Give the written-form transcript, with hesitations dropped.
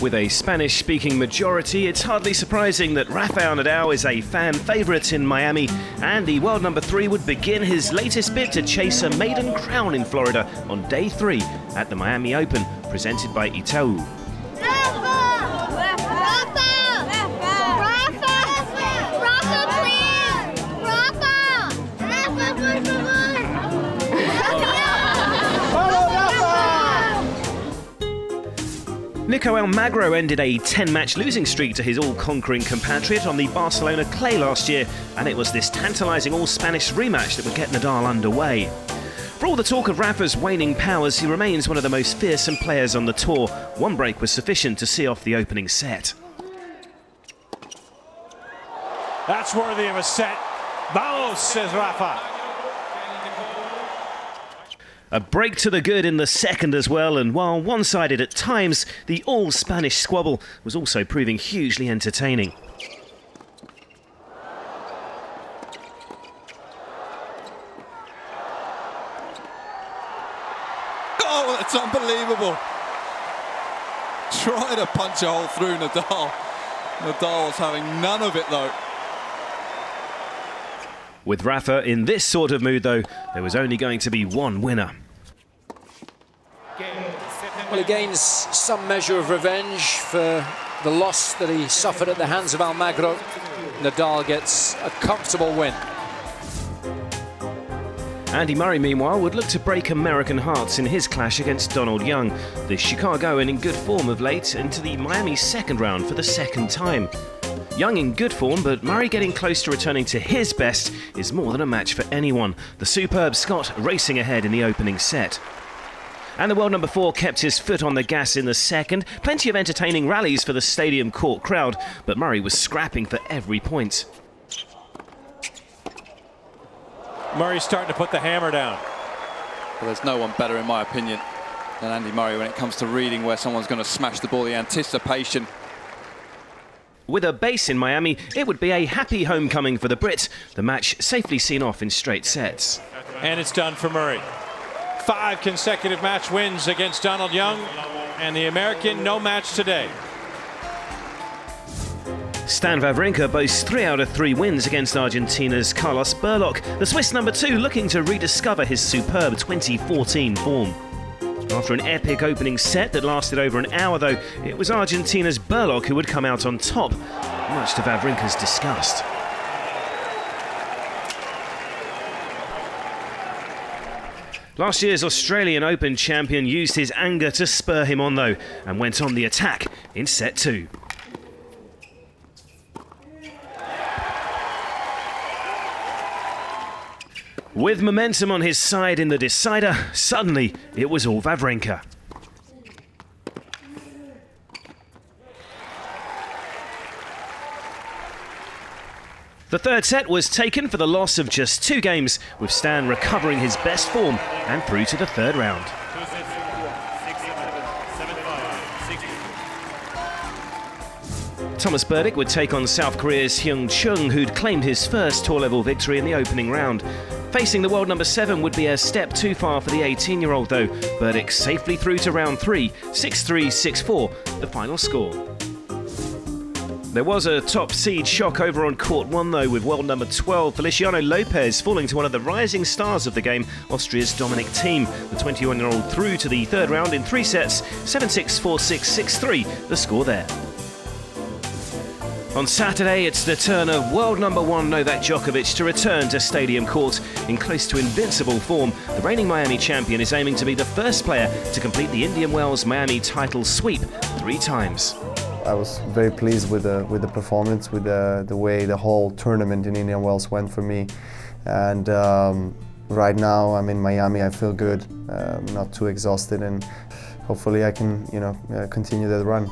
With a Spanish-speaking majority, it's hardly surprising that Rafael Nadal is a fan favourite in Miami, and the world number 3 would begin his latest bid to chase a maiden crown in Florida on day 3 at the Miami Open, presented by Itaú. Nico Almagro ended a 10-match losing streak to his all-conquering compatriot on the Barcelona clay last year, and it was this tantalising all-Spanish rematch that would get Nadal underway. For all the talk of Rafa's waning powers, he remains one of the most fearsome players on the tour. One break was sufficient to see off the opening set. That's worthy of a set. Vamos, says Rafa. A break to the good in the second as well, and while one-sided at times, the all-Spanish squabble was also proving hugely entertaining. Oh, that's unbelievable. Trying to punch a hole through Nadal. Nadal was having none of it though. With Rafa in this sort of mood though, there was only going to be one winner. Well, he gains some measure of revenge for the loss that he suffered at the hands of Almagro. Nadal gets a comfortable win. Andy Murray, meanwhile, would look to break American hearts in his clash against Donald Young. The Chicagoan in good form of late into the Miami second round for the second time. Young in good form, but Murray getting close to returning to his best is more than a match for anyone. The superb Scot racing ahead in the opening set. And the world number 4 kept his foot on the gas in the second. Plenty of entertaining rallies for the stadium court crowd, but Murray was scrapping for every point. Murray's starting to put the hammer down. Well, there's no one better, in my opinion, than Andy Murray when it comes to reading where someone's going to smash the ball. The anticipation. With a base in Miami, it would be a happy homecoming for the Brit. The match safely seen off in straight sets. And it's done for Murray. 5 consecutive match wins against Donald Young, and the American no match today. Stan Wawrinka boasts 3 out of 3 wins against Argentina's Carlos Berlocq, the Swiss number 2 looking to rediscover his superb 2014 form. After an epic opening set that lasted over an hour though, it was Argentina's Berlocq who would come out on top, much to Wawrinka's disgust. Last year's Australian Open champion used his anger to spur him on though, and went on the attack in set 2. With momentum on his side in the decider, suddenly it was all Wawrinka. The third set was taken for the loss of just 2 games, with Stan recovering his best form and through to the third round. Tomáš Berdych would take on South Korea's Hyung Chung, who'd claimed his first tour-level victory in the opening round. Facing the world number 7 would be a step too far for the 18-year-old though. Berdych safely through to round 3, 6-3, 6-4, the final score. There was a top seed shock over on court 1 though, with world number 12 Feliciano López falling to one of the rising stars of the game, Austria's Dominic Thiem. The 21-year-old through to the third round in 3 sets, 7-6, 4-6, 6-3, the score there. On Saturday, it's the turn of world number 1 Novak Djokovic to return to Stadium Court. In close to invincible form, the reigning Miami champion is aiming to be the first player to complete the Indian Wells Miami title sweep 3 times. I was very pleased with the performance, with the way the whole tournament in Indian Wells went for me. And right now I'm in Miami, I feel good, not too exhausted, and hopefully I can continue that run.